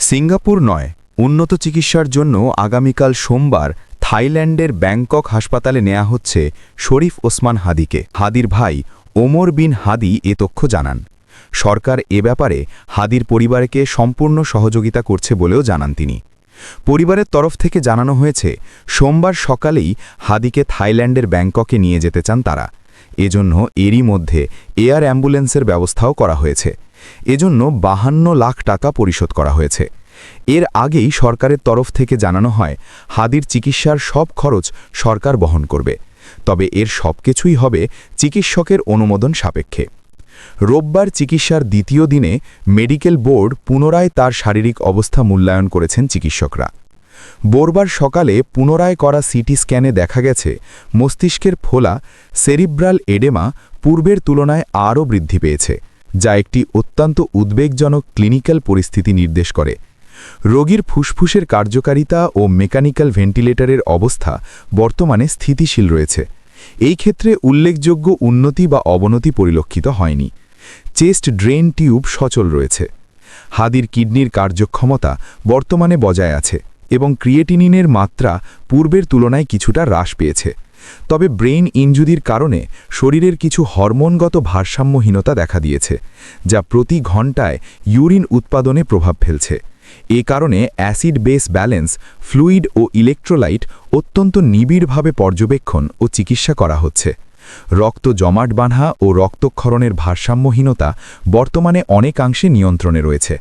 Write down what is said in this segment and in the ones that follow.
Singapore নয়, উন্নত চিকিৎসার জন্য আগামীকাল সোমবার থাইল্যান্ডের ব্যাংকক হাসপাতালে নেওয়া হচ্ছে শরীফ ওসমান হাদিকে। হাদির ভাই ওমর বিন হাদি এ তথ্য জানান। সরকার এ ব্যাপারে হাদির পরিবারকে সম্পূর্ণ সহযোগিতা করছে বলেও জানান তিনি। পরিবারের তরফ থেকে জানানো হয়েছে, সোমবার সকালেই হাদিকে থাইল্যান্ডের ব্যাংককে নিয়ে যেতে চান তারা। এজন্য এরই মধ্যে এয়ার অ্যাম্বুলেন্সের ব্যবস্থাও করা হয়েছে। এজন্য 52 লাখ টাকা পরিশোধ করা হয়েছে। এর আগেই সরকারের তরফ থেকে জানানো হয়, হাদির চিকিৎসার সব খরচ সরকার বহন করবে, তবে এর সবকিছুই হবে চিকিৎসকের অনুমোদন সাপেক্ষে। রোববার চিকিৎসার দ্বিতীয় দিনে মেডিকেল বোর্ড পুনরায় তার শারীরিক অবস্থা মূল্যায়ন করেছেন চিকিৎসকরা। বোরবার সকালে পুনরায় করা সিটি স্ক্যানে দেখা গেছে, মস্তিষ্কের ফোলা সেরিব্রাল এডেমা পূর্বের তুলনায় আরও বৃদ্ধি পেয়েছে, যা একটি অত্যন্ত উদ্বেগজনক ক্লিনিক্যাল পরিস্থিতি নির্দেশ করে। রোগীর ফুসফুসের কার্যকারিতা ও মেকানিক্যাল ভেন্টিলেটরের অবস্থা বর্তমানে স্থিতিশীল রয়েছে। এই ক্ষেত্রে উল্লেখযোগ্য উন্নতি বা অবনতি পরিলক্ষিত হয়নি। চেস্ট ড্রেন টিউব সচল রয়েছে। হাদির কিডনির কার্যক্ষমতা বর্তমানে বজায় আছে এবং ক্রিয়েটিনিনের মাত্রা পূর্বের তুলনায় কিছুটা হ্রাস পেয়েছে। তবে ব্রেইন ইনজুরির কারণে শরীরের কিছু হরমোনগত ভারসাম্যহীনতা দেখা দিয়েছে, যা প্রতি ঘন্টায় ইউরিন উৎপাদনে প্রভাব ফেলছে। এ কারণে অ্যাসিড বেস ব্যালেন্স, ফ্লুইড ও ইলেকট্রোলাইট অত্যন্ত নিবিড়ভাবে পর্যবেক্ষণ ও চিকিৎসা করা হচ্ছে। রক্ত জমাট বাঁধা ও রক্তক্ষরণের ভারসাম্যহীনতা বর্তমানে অনেকাংশে নিয়ন্ত্রণে রয়েছে।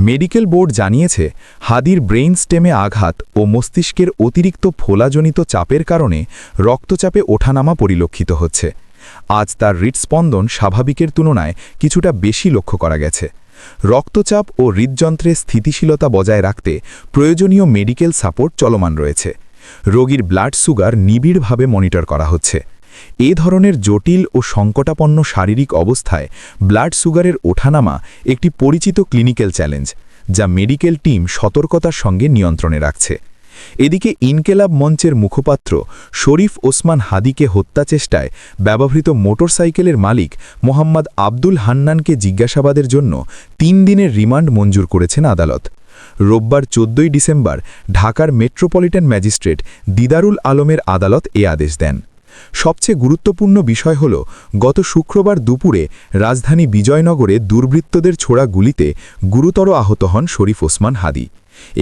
মেডিকেল বোর্ড জানিয়েছে, হাদির ব্রেইন স্টেমে আঘাত ও মস্তিষ্কের অতিরিক্ত ফোলাজনিত চাপের কারণে রক্তচাপে ওঠানামা পরিলক্ষিত হচ্ছে। আজ তার হৃৎস্পন্দন স্বাভাবিকের তুলনায় কিছুটা বেশি লক্ষ্য করা গেছে। রক্তচাপ ও হৃদযন্ত্রের স্থিতিশীলতা বজায় রাখতে প্রয়োজনীয় মেডিকেল সাপোর্ট চলমান রয়েছে। রোগীর ব্লাড সুগার নিবিড়ভাবে মনিটর করা হচ্ছে। এ ধরনের জটিল ও সংকটাপন্ন শারীরিক অবস্থায় ব্লাড সুগারের ওঠানামা একটি পরিচিত ক্লিনিক্যাল চ্যালেঞ্জ, যা মেডিকেল টিম সতর্কতার সঙ্গে নিয়ন্ত্রণে রাখছে। এদিকে ইনকেলাব মঞ্চের মুখপাত্র শরীফ ওসমান হাদিকে হত্যাচেষ্টায় ব্যবহৃত মোটরসাইকেলের মালিক মোহাম্মদ আব্দুল হান্নানকে জিজ্ঞাসাবাদের জন্য 3 দিনের রিমান্ড মঞ্জুর করেছেন আদালত। রোববার 14 ডিসেম্বর ঢাকার মেট্রোপলিটন ম্যাজিস্ট্রেট দিদারুল আলমের আদালত এ আদেশ দেন। সবচেয়ে গুরুত্বপূর্ণ বিষয় হল, গত শুক্রবার দুপুরে রাজধানী বিজয়নগরে দুর্বৃত্তদের ছোড়া গুলিতে গুরুতর আহত হন শরীফ ওসমান হাদি।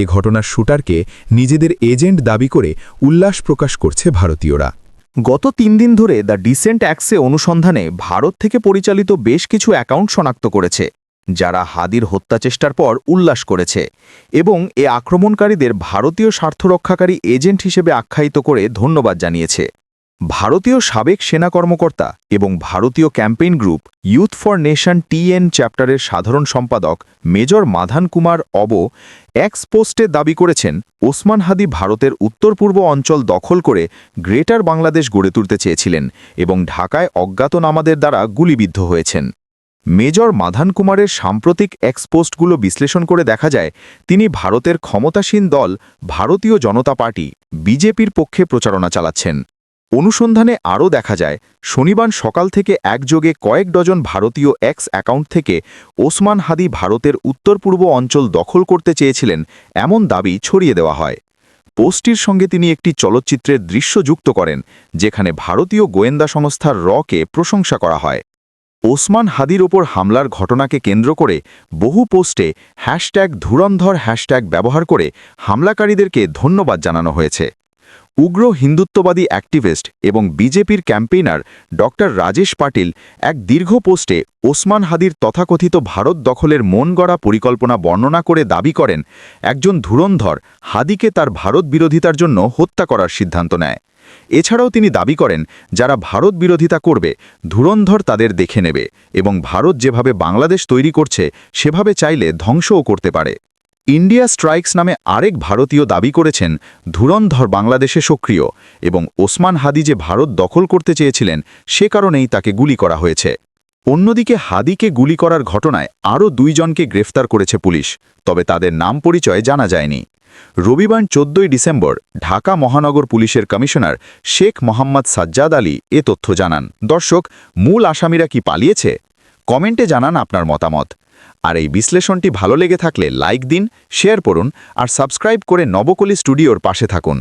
এ ঘটনার শুটারকে নিজেদের এজেন্ট দাবি করে উল্লাস প্রকাশ করছে ভারতীয়রা। গত 3 দিন ধরে দ্য ডিসেন্ট অ্যাক্সে অনুসন্ধানে ভারত থেকে পরিচালিত বেশ কিছু অ্যাকাউন্ট শনাক্ত করেছে, যারা হাদির হত্যাচেষ্টার পর উল্লাস করেছে এবং এ আক্রমণকারীদের ভারতীয় স্বার্থরক্ষাকারী এজেন্ট হিসেবে আখ্যায়িত করে ধন্যবাদ জানিয়েছে। ভারতীয় সাবেক সেনা কর্মকর্তা এবং ভারতীয় campaign group youth for nation TN চ্যাপ্টারের সাধারণ সম্পাদক মেজর মাধান কুমার এক্স পোস্টে দাবি করেছেন, ওসমান হাদি ভারতের উত্তর পূর্ব অঞ্চল দখল করে গ্রেটার বাংলাদেশ গড়ে তুলতে চেয়েছিলেন এবং ঢাকায় অজ্ঞাতনামাদের দ্বারা গুলিবিদ্ধ হয়েছেন। মেজর মাধান কুমারের সাম্প্রতিক এক্সপোস্টগুলো বিশ্লেষণ করে দেখা যায়, তিনি ভারতের ক্ষমতাসীন দল ভারতীয় জনতা পার্টি BJPর পক্ষে প্রচারণা চালাচ্ছেন। অনুসন্ধানে আরও দেখা যায়, শনিবার সকাল থেকে একযোগে কয়েক ডজন ভারতীয় এক্স অ্যাকাউন্ট থেকে ওসমান হাদি ভারতের উত্তর পূর্ব অঞ্চল দখল করতে চেয়েছিলেন এমন দাবি ছড়িয়ে দেওয়া হয়। পোস্টটির সঙ্গে তিনি একটি চলচ্চিত্রের দৃশ্য যুক্ত করেন, যেখানে ভারতীয় গোয়েন্দা সংস্থার রকে প্রশংসা করা হয়। ওসমান হাদির ওপর হামলার ঘটনাকে কেন্দ্র করে বহু পোস্টে #ধুরন্ধর হ্যাশট্যাগ ব্যবহার করে হামলাকারীদেরকে ধন্যবাদ জানানো হয়েছে। উগ্র হিন্দুত্ববাদী অ্যাক্টিভিস্ট এবং BJPর ক্যাম্পেইনার ডক্টর রাজেশ পাটিল এক দীর্ঘ পোস্টে ওসমান হাদির তথাকথিত ভারত দখলের মন গড়া পরিকল্পনা বর্ণনা করে দাবি করেন, একজন ধুরন্ধর হাদিকে তার ভারত বিরোধিতার জন্য হত্যা করার সিদ্ধান্ত নেয়। এছাড়াও তিনি দাবি করেন, যারা ভারত বিরোধিতা করবে, ধুরন্ধর তাদের দেখে নেবে এবং ভারত যেভাবে বাংলাদেশ তৈরি করছে সেভাবে চাইলে ধ্বংসও করতে পারে। ইন্ডিয়া স্ট্রাইকস নামে আরেক ভারতীয় দাবি করেছেন, ধুরন্ধর বাংলাদেশে সক্রিয় এবং ওসমান হাদি যে ভারত দখল করতে চেয়েছিলেন সে কারণেই তাকে গুলি করা হয়েছে। অন্যদিকে হাদিকে গুলি করার ঘটনায় আরও 2 জনকে গ্রেফতার করেছে পুলিশ, তবে তাদের নাম পরিচয় জানা যায়নি। রবিবার 14 ডিসেম্বর ঢাকা মহানগর পুলিশের কমিশনার শেখ মোহাম্মদ সাজ্জাদ আলী এ তথ্য জানান। দর্শক, মূল আসামিরা কি পালিয়েছে? কমেন্টে জানান আপনার মতামত। আর এই বিশ্লেষণটি ভালো লেগে থাকলে লাইক দিন, শেয়ার করুন আর সাবস্ক্রাইব করে নবকলি স্টুডিওর পাশে থাকুন।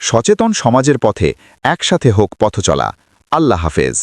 সচেতন সমাজের পথে একসাথে হোক পথচলা। আল্লাহ হাফেজ।